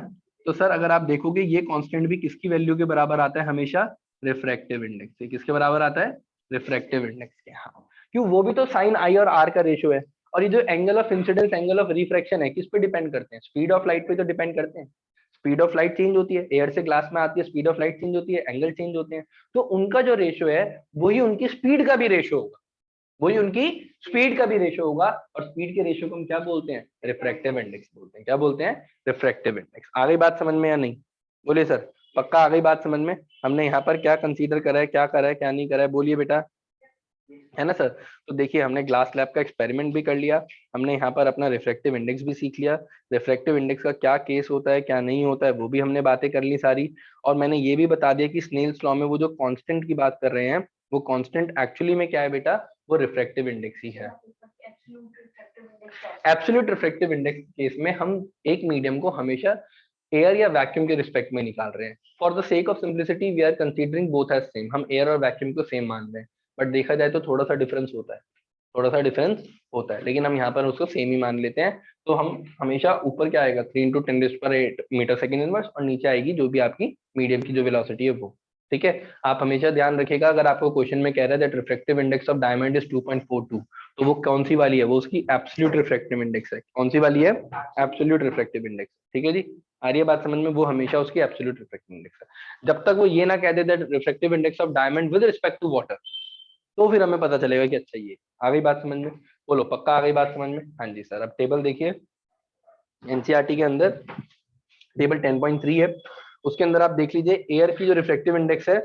तो सर अगर आप देखोगे ये कांस्टेंट भी किसकी वैल्यू के बराबर आता है? हमेशा रिफ्रैक्टिव इंडेक्स से। किसके बराबर आता है? रिफ्रैक्टिव इंडेक्स के। हाँ, क्यों? वो भी तो साइन आई और आर का रेशियो है। और ये जो angle of incidence, angle of refraction है, किस पे डिपेंड करते हैं? स्पीड ऑफ लाइट पे तो डिपेंड करते हैं। स्पीड ऑफ लाइट चेंज होती है, एयर से ग्लास में आती है, स्पीड ऑफ लाइट चेंज होती है, एंगल चेंज होते हैं, तो उनका जो रेशियो है वही उनकी स्पीड का भी रेशियो होगा, वही उनकी स्पीड का भी रेशियो होगा। और स्पीड के रेशियो को हम क्या बोलते हैं? रिफ्रैक्टिव इंडेक्स बोलते हैं। क्या बोलते हैं? Refractive index. आ गई बात समझ में या नहीं? बोलिए सर, पक्का आ गई बात समझ में? हमने यहाँ पर क्या कंसीडर करा है, क्या करा है, क्या नहीं करा है? बोलिए बेटा, है ना सर? तो देखिए हमने ग्लास लैब का एक्सपेरिमेंट भी कर लिया, हमने यहाँ पर अपना रिफ्रैक्टिव इंडेक्स भी सीख लिया, रिफ्रैक्टिव इंडेक्स का क्या केस होता है, क्या नहीं होता है, वो भी हमने बातें कर ली सारी। और मैंने ये भी बता दिया कि स्नेल्स लॉ में वो जो कांस्टेंट की बात कर रहे हैं, वो कांस्टेंट एक्चुअली में क्या है बेटा? वो रिफ्रैक्टिव इंडेक्स ही है। एब्सोल्यूट रिफ्रैक्टिव इंडेक्स केस में हम एक मीडियम को हमेशा एयर या वैक्यूम के रिस्पेक्ट में निकाल रहे हैं। For the sake of simplicity we are considering both as same. हम एयर और वैक्यूम को सेम मान रहे हैं, बट देखा जाए तो थोड़ा सा डिफरेंस होता है, थोड़ा सा डिफरेंस होता है, लेकिन हम यहाँ पर उसको सेम ही मान लेते हैं। तो हम हमेशा ऊपर क्या आएगा? 3 × 10⁸ मीटर सेकेंड इनवर्स, और नीचे आएगी जो भी आपकी मीडियम की जो वेलोसिटी है वो। ठीक है? आप हमेशा ध्यान रखिएगा, अगर आपको क्वेश्चन में कह रहा है that refractive index of diamond is 2.42, तो वो कौन सी वाली है? वो उसकी एब्सोल्यूट रिफ्रैक्टिव इंडेक्स है। कौन सी वाली है? Absolute refractive index. ठीक है जी, आ रही है बात समझ में? वो हमेशा उसकी एब्सोल्यूट रिफ्रैक्टिव इंडेक्स है। जब तक वो ये ना कह दे that refractive index of diamond with respect to water, तो फिर हमें पता चलेगा कि अच्छा ये आ गई बात समझ में। बोलो, पक्का आ गई बात समझ में? हाँ जी सर। अब टेबल देखिए, एनसीईआरटी के अंदर टेबल 10.3 है, उसके अंदर आप देख लीजिए एयर की जो रिफ्रैक्टिव इंडेक्स है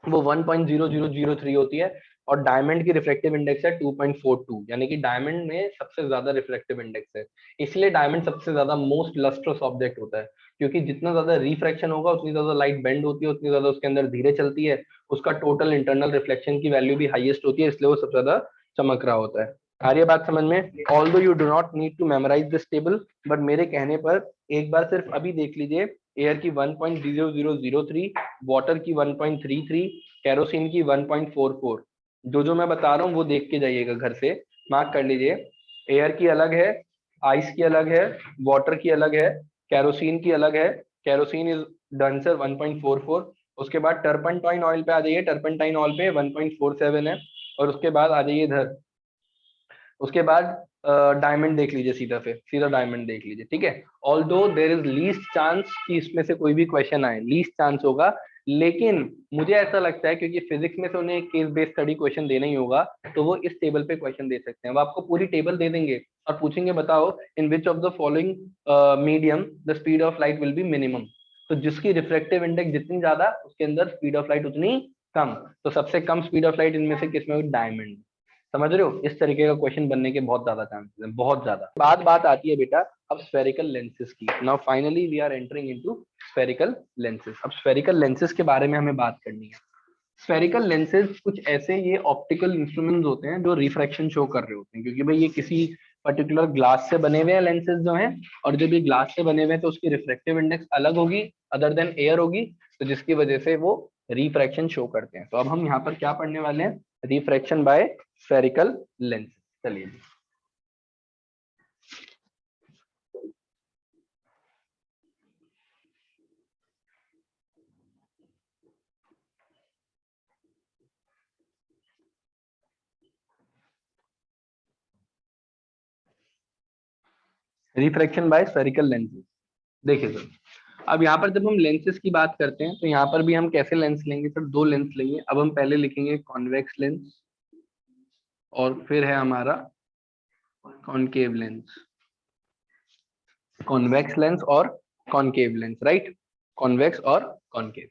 वो 1.0003 होती है, और डायमंड की रिफ्रैक्टिव इंडेक्स है 2.42, यानी कि डायमंड में सबसे ज्यादा रिफ्रैक्टिव इंडेक्स है। इसलिए डायमंड सबसे ज्यादा मोस्ट लस्ट्रस ऑब्जेक्ट होता है, क्योंकि जितना ज्यादा रिफ्रैक्शन होगा उतनी ज्यादा लाइट बेंड होती है, उतनी ज्यादा उसके अंदर धीरे चलती है, उसका टोटल इंटरनल रिफ्लेक्शन की वैल्यू भी हाईएस्ट होती है, इसलिए वो सबसे ज्यादा चमक रहा होता है। आ रही है बात समझ में? Although you do not need to memorize this table, but मेरे कहने पर एक बार सिर्फ अभी देख लीजिए, एयर की 1.0003, वाटर की 1.33, केरोसिन की 1.44। जो जो मैं बता रहा हूँ वो देख के जाइएगा घर से, मार्क कर लीजिए। एयर की अलग है, आइस की अलग है, वाटर की अलग है, केरोसिन की अलग है। Kerosene is denser 1.44। उसके बाद टर्पंटाइन ऑयल पे आ जाइए, टर्पंटाइन ऑयल पे 1.47 है। और उसके बाद आ जाइए इधर, उसके बाद डायमंड देख लीजिए, सीधा डायमंड देख लीजिए। ठीक है? Although there is least chance कि इसमें से कोई भी क्वेश्चन आए, लीस्ट चांस होगा, लेकिन मुझे ऐसा लगता है क्योंकि फिजिक्स में से उन्हें केस बेस्ड स्टडी क्वेश्चन देना ही होगा, तो वो इस टेबल पे क्वेश्चन दे सकते हैं। वो आपको पूरी टेबल दे देंगे और पूछेंगे बताओ in which of the following medium the speed of light will be minimum. तो जिसकी रिफ्रैक्टिव इंडेक्स जितनी ज्यादा उसके अंदर स्पीड ऑफ लाइट उतनी कम। तो सबसे कम स्पीड ऑफ लाइट इनमें से किसमें होगी? डायमंड। समझ रहे हो? इस तरीके का क्वेश्चन बनने के बहुत ज्यादा चांसेस हैं, बहुत ज्यादा। बात आती है बेटा अब स्फेरिकल लेंसेज की। Now finally we are entering into spherical lenses. अब स्फेरिकल लेंसेज के बारे में हमें बात करनी है। स्फेरिकल लेंसेज कुछ ऐसे ये ऑप्टिकल इंस्ट्रूमेंट्स होते हैं जो रिफ्रैक्शन शो कर रहे होते हैं, क्योंकि भाई ये किसी पर्टिकुलर ग्लास से बने हुए हैं लेंसेज जो हैं, और जब ये ग्लास से बने हुए हैं तो उसकी रिफ्रैक्टिव इंडेक्स अलग होगी, अदर देन एयर होगी, तो जिसकी वजह से वो रिफ्रैक्शन शो करते हैं। तो अब हम यहाँ पर क्या पढ़ने वाले हैं? Refraction by spherical lens. चलिए, रिफ्रैक्शन बाय स्फेरिकल लेंसेज। देखिए सर, अब यहाँ पर जब हम लेंसेज की बात करते हैं तो यहाँ पर भी हम कैसे लेंस लेंगे सर? दो लेंस लेंगे। अब हम पहले लिखेंगे कॉन्वेक्स लेंस और फिर है हमारा कॉनकेव लेंस। कॉन्वेक्स लेंस और कॉनकेव लेंस, राइट? कॉन्वेक्स और कॉनकेव।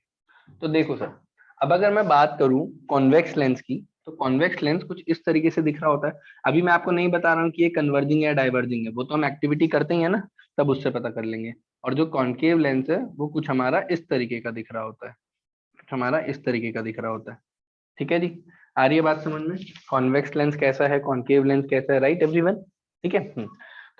तो देखो सर, अब अगर मैं बात करूं कॉन्वेक्स लेंस की, तो कॉन्वेक्स लेंस कुछ इस तरीके से दिख रहा होता है। अभी मैं आपको नहीं बता रहा हूँ कि ये कन्वर्जिंग है या डाइवर्जिंग है, वो तो हम एक्टिविटी करते ही है ना, तब उससे पता कर लेंगे। और जो कॉनकेव लेंस है वो कुछ हमारा इस तरीके का दिख रहा होता है, कुछ हमारा इस तरीके का दिख रहा होता है। ठीक है जी, आ रही है बात समझ में? कॉन्वेक्स लेंस कैसा है, कॉनकेव लेंस कैसा है, राइट एवरीवन? ठीक है।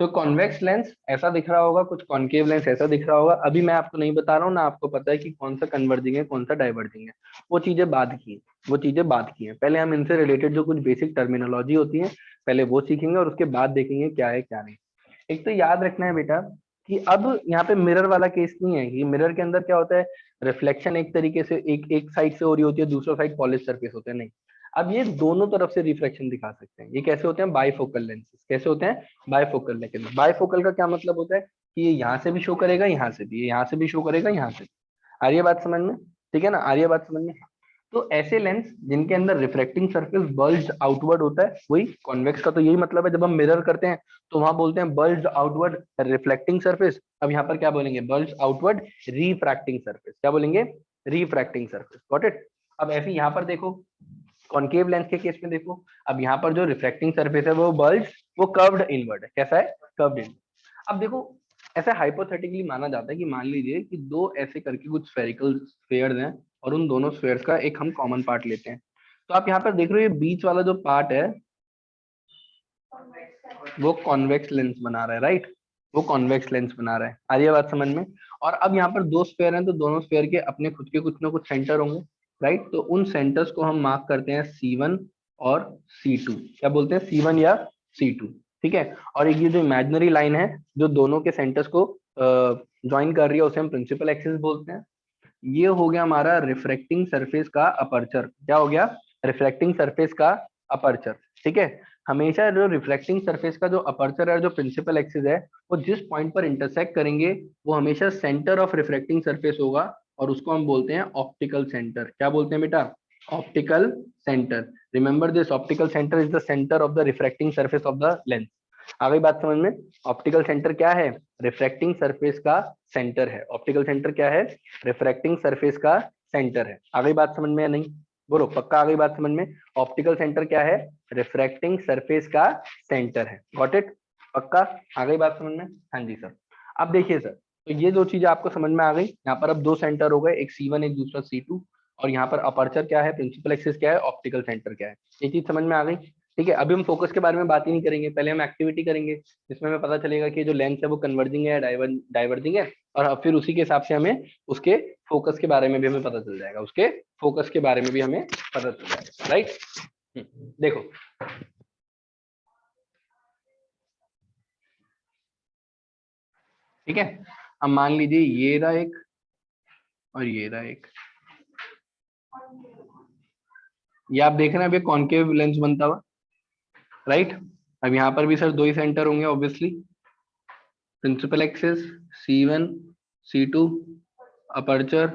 तो कॉन्वेक्स लेंस ऐसा दिख रहा होगा, कुछ कॉनकेव लेंस ऐसा दिख रहा होगा। अभी मैं आपको नहीं बता रहा हूँ ना, आपको पता है कि कौन सा कन्वर्जिंग है कौन सा डाइवर्जिंग है, वो चीजें बाद की हैं, वो चीजें बाद की हैं। पहले हम इनसे रिलेटेड जो कुछ बेसिक टर्मिनोलॉजी होती है पहले वो सीखेंगे और उसके बाद देखेंगे क्या है क्या नहीं। एक तो याद रखना है बेटा कि अब यहाँ पे मिरर वाला केस नहीं है कि मिरर के अंदर क्या होता है, रिफ्लेक्शन एक तरीके से एक एक साइड से हो रही होती है, दूसरा साइड पॉलिश सरफेस होते हैं, नहीं। अब ये दोनों तरफ से रिफ्लेक्शन दिखा सकते हैं। ये कैसे होते हैं? Bifocal lenses. कैसे होते हैं? बाइफोकल। लेकिन बाइफोकल का क्या मतलब होता है कि ये यहाँ से भी शो करेगा, यहाँ से भी, ये यहाँ से भी शो करेगा, यहाँ से भी। आ रही है बात समझ में? ठीक है ना, आ रही है बात समझ में? तो ऐसे लेंस जिनके अंदर रिफ्रैक्टिंग सरफेस बल्ज आउटवर्ड होता है, वही कॉन्वेक्स का तो यही मतलब है। जब हम मिरर करते हैं तो वहां बोलते हैं बल्ज आउटवर्ड रिफ्लेक्टिंग सरफेस। अब यहाँ पर क्या बोलेंगे? Bulge outward refracting surface. क्या बोलेंगे? Refracting surface. Got it? अब ऐसे यहाँ पर देखो, कॉनकेव लेंस के केस में देखो, अब यहाँ पर जो रिफ्रैक्टिंग सरफेस है वो बल्ज, वो कर्व्ड इनवर्ड है। कैसा है? Curved inward. अब देखो, ऐसा हाइपोथेटिकली माना जाता है कि मान लीजिए कि दो ऐसे करके कुछ स्फेरिकल स्फेयर्स हैं और उन दोनों स्फेयर्स का एक हम कॉमन पार्ट लेते हैं। तो आप यहाँ पर देख रहे हो ये बीच वाला जो पार्ट है वो कॉन्वेक्स लेंस बना रहा है, राइट? वो कॉन्वेक्स लेंस बना रहा है। आ रही है बात समझ में? और अब यहाँ पर दो स्फेयर हैं तो दोनों स्फेयर के अपने खुद के कुछ ना कुछ सेंटर होंगे, राइट? तो उन सेंटर्स को हम मार्क करते हैं C1 और C2। क्या बोलते हैं? C1 या C2। ठीक है। और एक ये जो इमेजिनरी लाइन है जो दोनों के सेंटर्स को ज्वाइन कर रही है उसे हम प्रिंसिपल एक्सिस बोलते हैं। ये हो गया हमारा रिफ्रैक्टिंग सरफेस का अपर्चर। क्या हो गया? रिफ्रैक्टिंग सरफेस का अपर्चर। ठीक है। हमेशा जो रिफ्लेक्टिंग सरफेस का जो अपर्चर है, जो प्रिंसिपल एक्सिस है, वो जिस पॉइंट पर इंटरसेक्ट करेंगे वो हमेशा सेंटर ऑफ रिफ्लेक्टिंग सरफेस होगा, और उसको हम बोलते हैं ऑप्टिकल सेंटर। क्या बोलते हैं बेटा? Optical centre. Remember this, optical centre is the centre of the refracting surface of the lens. आ गई बात समझ में? ऑप्टिकल सेंटर क्या है? रिफ्रैक्टिंग सरफेस का सेंटर है। ऑप्टिकल सेंटर क्या है? रिफ्रैक्टिंग सरफेस का सेंटर है। आ गई बात समझ में या नहीं? बोलो, पक्का आ गई बात समझ में? ऑप्टिकल सेंटर क्या है? रिफ्रैक्टिंग सरफेस का सेंटर है। Got it? पक्का आ गई बात समझ में? हाँ जी सर। अब देखिए सर, तो ये दो चीजें आपको समझ में आ गई। यहाँ पर अब दो सेंटर हो गए, एक C1 एक दूसरा C2। और यहाँ पर अपर्चर क्या है, प्रिंसिपल एक्सिस क्या है, ऑप्टिकल सेंटर क्या है, ये चीज समझ में आ गई। ठीक है। अभी हम फोकस के बारे में बात ही नहीं करेंगे, पहले हम एक्टिविटी करेंगे जिसमें हमें पता चलेगा कि जो लेंस है वो कन्वर्जिंग है या डाइवर्जिंग है। और फिर उसी के हिसाब से हमें उसके फोकस के बारे में भी हमें पता चल जाएगा, उसके फोकस के बारे में भी हमें पता चल जाएगा, राइट? देखो, ठीक है। अब मान लीजिए ये रहा एक और ये रहा एक, ये आप देख रहे हैं अभी कॉनकेव लेंस बनता हुआ, राइट? अब यहाँ पर भी सर दो ही सेंटर होंगे obviously, principal axis C1 C2, aperture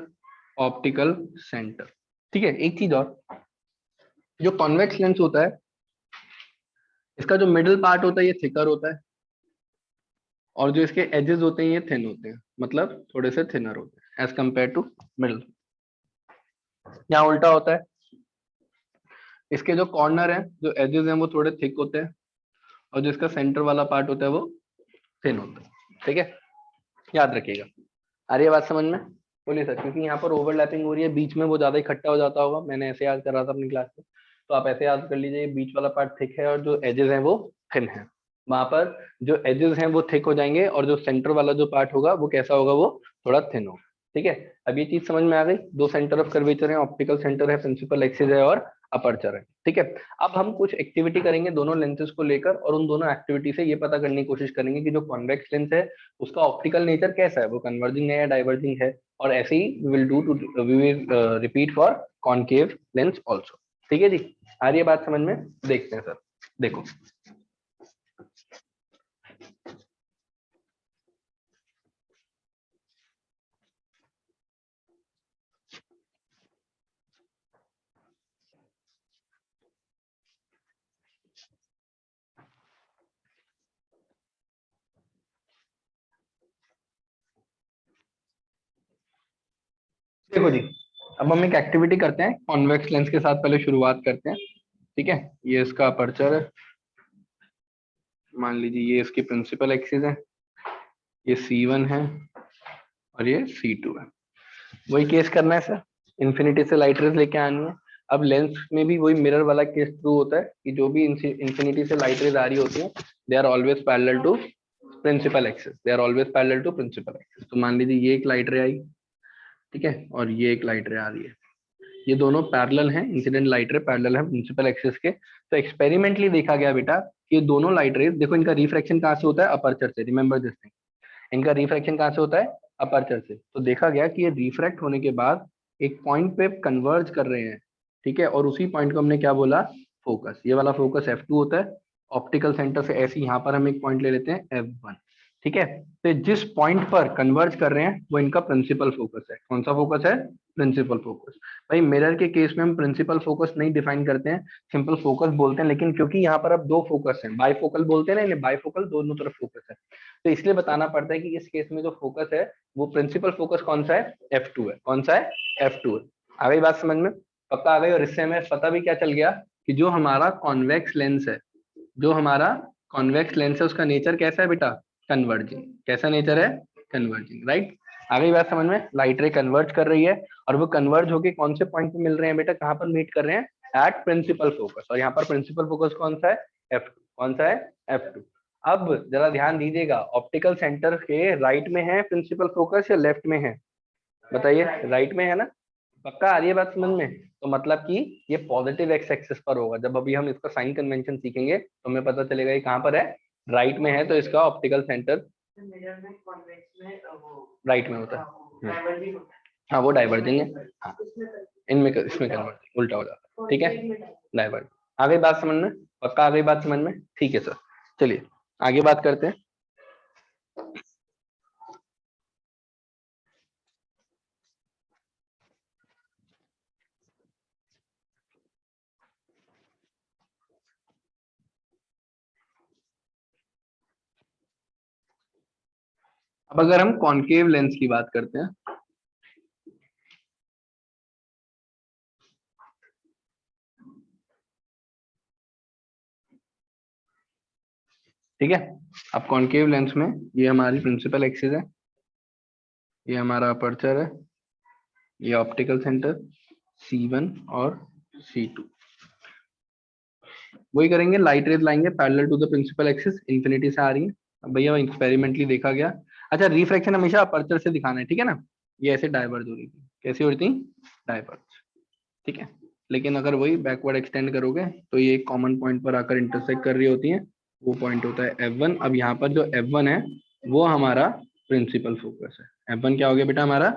optical centre. ठीक है, एक चीज और, जो कॉन्वेक्स लेंस होता है इसका जो मिडिल पार्ट होता है ये थिकर होता है, और जो इसके एजेस होते हैं ये थिन होते हैं, मतलब थोड़े से थिनर होते हैं एज कंपेयर टू मिडिल। यहाँ उल्टा होता है, इसके जो कॉर्नर है, जो एजेस हैं वो थोड़े थिक होते हैं, और जो इसका सेंटर वाला पार्ट होता है वो थिन होता है। ठीक है, याद रखिएगा। आ रही है बात समझ में? बोलिए सर, क्योंकि यहाँ पर ओवरलैपिंग हो रही है, बीच में वो ज्यादा इकट्ठा हो जाता होगा, मैंने ऐसे याद कर रहा था अपनी क्लास में, तो आप ऐसे याद कर लीजिए, बीच वाला पार्ट थिक है और जो एजेस हैं वो थिन है। वहां पर जो एजेस हैं वो थिक हो जाएंगे, और जो सेंटर वाला जो पार्ट होगा वो कैसा होगा, वो थोड़ा थिन होगा। ठीक है, अब ये चीज समझ में आ गई। दो सेंटर ऑफ कर्वेचर है, ऑप्टिकल सेंटर है, प्रिंसिपल एक्सिस है और अपर्चर है। ठीक है, अब हम कुछ एक्टिविटी करेंगे दोनों लेंसेज को लेकर, और उन दोनों एक्टिविटी से ये पता करने की कोशिश करेंगे कि जो कॉन्वेक्स लेंस है उसका ऑप्टिकल नेचर कैसा है, वो कन्वर्जिंग है या डाइवर्जिंग है। और ऐसे ही we will repeat for concave lens also. ठीक है जी, आ रही है बात समझ में? देखते हैं सर, देखो देखो जी, अब हम एक एक्टिविटी करते हैं कॉन्वेक्स लेंस के साथ, पहले शुरुआत करते हैं। ठीक है, ये इसका अपर्चर है, मान लीजिए ये इसकी प्रिंसिपल एक्सिस है, ये C1 है और ये C2 है। वही केस करना है सर, इन्फिनिटी से लाइट रेज लेके आनी है। अब लेंस में भी वही मिरर वाला केस ट्रू होता है कि जो भी इन्फिनिटी से लाइट रेज आ रही होती है, they are always parallel to principal axis, they are always parallel to principal axis. तो मान लीजिए ये एक लाइट रे आई, ठीक है, और ये एक लाइट रे आ रही है, ये दोनों पैरेलल हैं, इंसिडेंट लाइट रे पैरेलल है प्रिंसिपल एक्सिस के। तो एक्सपेरिमेंटली देखा गया बेटा कि ये दोनों लाइट रेज, देखो इनका रिफ्रैक्शन कहाँ से होता है, अपर्चर से, रिमेंबर दिस थिंग, इनका रिफ्रैक्शन कहाँ से होता है, अपर्चर से। तो देखा गया कि ये रिफ्रैक्ट होने के बाद एक पॉइंट पे कन्वर्ज कर रहे हैं। ठीक है, और उसी पॉइंट को हमने क्या बोला, फोकस। ये वाला फोकस F2 होता है, ऑप्टिकल सेंटर से ऐसे यहाँ पर हम एक पॉइंट ले लेते हैं F1। ठीक है, तो जिस पॉइंट पर कन्वर्ज कर रहे हैं वो इनका प्रिंसिपल फोकस है। कौन सा फोकस है, प्रिंसिपल फोकस। भाई मिरर के केस में हम प्रिंसिपल फोकस नहीं डिफाइन करते हैं, सिंपल फोकस बोलते हैं, लेकिन क्योंकि यहाँ पर अब दो फोकस हैं, बाइफोकल बोलते हैं ना इन्हें, बाइफोकल, दोनों तरफ फोकस है, तो इसलिए बताना पड़ता है कि इस केस में जो फोकस है वो प्रिंसिपल फोकस कौन सा है, F2 है। कौन सा है, F2 है। आ गई बात समझ में? पक्का आ गई। और इससे हमें पता भी क्या चल गया कि जो हमारा कॉन्वेक्स लेंस है, जो हमारा कॉन्वेक्स लेंस है उसका नेचर कैसा है बेटा, कन्वर्जिंग। कैसा नेचर है, कन्वर्जिंग, राइट। आ गई बात समझ में? लाइट रे कन्वर्ज कर रही है, और वो कन्वर्ज होके कौन से पॉइंट पे मिल रहे हैं बेटा, कहाँ पर मीट कर रहे हैं, एट प्रिंसिपल फोकस। और यहाँ पर प्रिंसिपल फोकस कौन सा है, F2। कौन सा है, F2। अब जरा ध्यान दीजिएगा, ऑप्टिकल सेंटर के राइट में है प्रिंसिपल फोकस या लेफ्ट में है, बताइए, राइट में है ना? पक्का आ रही है बात समझ में? तो मतलब कि ये पॉजिटिव एक्स एक्सिस पर होगा। जब अभी हम इसका साइन कन्वेंशन सीखेंगे तो हमें पता चलेगा ये कहाँ पर है, राइट में है, तो इसका ऑप्टिकल सेंटर राइट में होता है। हाँ वो डाइवर्जिंग है, हाँ इनमें इसमें कन्वर्जिंग उल्टा हो जाता है। ठीक है, डाइवर्ज। आ गई बात समझ में? पक्का आ गई बात समझ में? ठीक है सर, चलिए आगे बात करते हैं। अब अगर हम कॉनकेव लेंस की बात करते हैं, ठीक है, अब कॉनकेव लेंस में ये हमारी प्रिंसिपल एक्सिस है, ये हमारा अपर्चर है, ये ऑप्टिकल सेंटर C1 और C2। वही करेंगे, लाइट रेज लाएंगे parallel to the principal axis, infinity से आ रही है। अब भैया एक्सपेरिमेंटली देखा गया, अच्छा रिफ्रैक्शन हमेशा अपर्चर से दिखाना है, ठीक है ना। ये ऐसे डाइवर्ज हो रही थी, कैसी हो रही थी, डाइवर्ज। ठीक है, लेकिन अगर वही बैकवर्ड एक्सटेंड करोगे तो ये एक कॉमन पॉइंट पर आकर इंटरसेक्ट कर रही होती है, वो पॉइंट होता है F1। अब यहाँ पर जो F1 है वो हमारा प्रिंसिपल फोकस है। F1 क्या हो गया बेटा, हमारा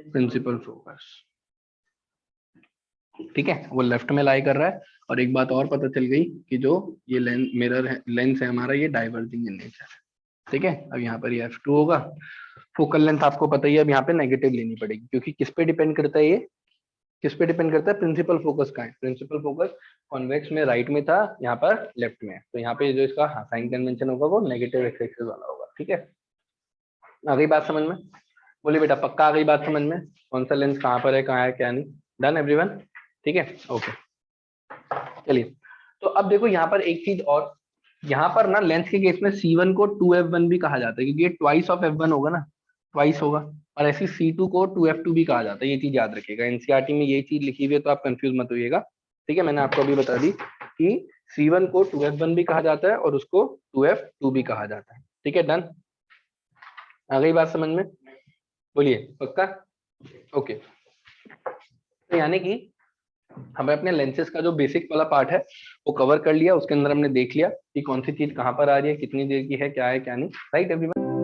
प्रिंसिपल फोकस। ठीक है, वो लेफ्ट में लाई कर रहा है। और एक बात और पता चल गई कि जो ये लेंस है हमारा, ये डाइवर्जिंग इन नेचर है। ठीक है, अब यहाँ पर ये F2 होगा, फोकल लेंथ आपको पता ही है, अब यहाँ पे नेगेटिव लेनी पड़ेगी, क्योंकि किस पे डिपेंड करता है ये, किस पे डिपेंड करता है, प्रिंसिपल फोकस का है, प्रिंसिपल फोकस कॉन्वेक्स में राइट में था, यहाँ पर लेफ्ट में है, तो यहाँ पे जो इसका साइन कन्वेंशन होगा वो नेगेटिव एक्स एक्सिस वाला होगा। ठीक है, आ गई बात समझ में? बोलिए बेटा, पक्का आ गई बात समझ में, कौन सा लेंस कहाँ पर है, कहाँ है, क्या नहीं? Done everyone? ठीक है, ओके। चलिए, तो अब देखो यहाँ पर एक चीज और, यहाँ पर ना लेंस के केस में C1 को 2f1 भी कहा जाता है, क्योंकि ये ट्वाइस ऑफ f1 होगा ना, ट्वाइस होगा, और ऐसे C2 को 2f2 भी कहा जाता है, ये चीज याद रखिएगा, एनसीईआरटी में ये चीज लिखी हुई है, तो आप कंफ्यूज मत होइएगा। ठीक है, मैंने आपको अभी बता दी कि C1 को 2f1 भी कहा जाता है और उसको 2f2 भी कहा जाता है। ठीक है, डन? आ गई बात समझ में? बोलिए, पक्का? ओके, तो यानी कि हमें अपने लेंसेज का जो बेसिक वाला पार्ट है वो कवर कर लिया, उसके अंदर हमने देख लिया कि कौन सी चीज कहाँ पर आ रही है, कितनी देर की है, क्या है क्या नहीं, राइट एवरीवन?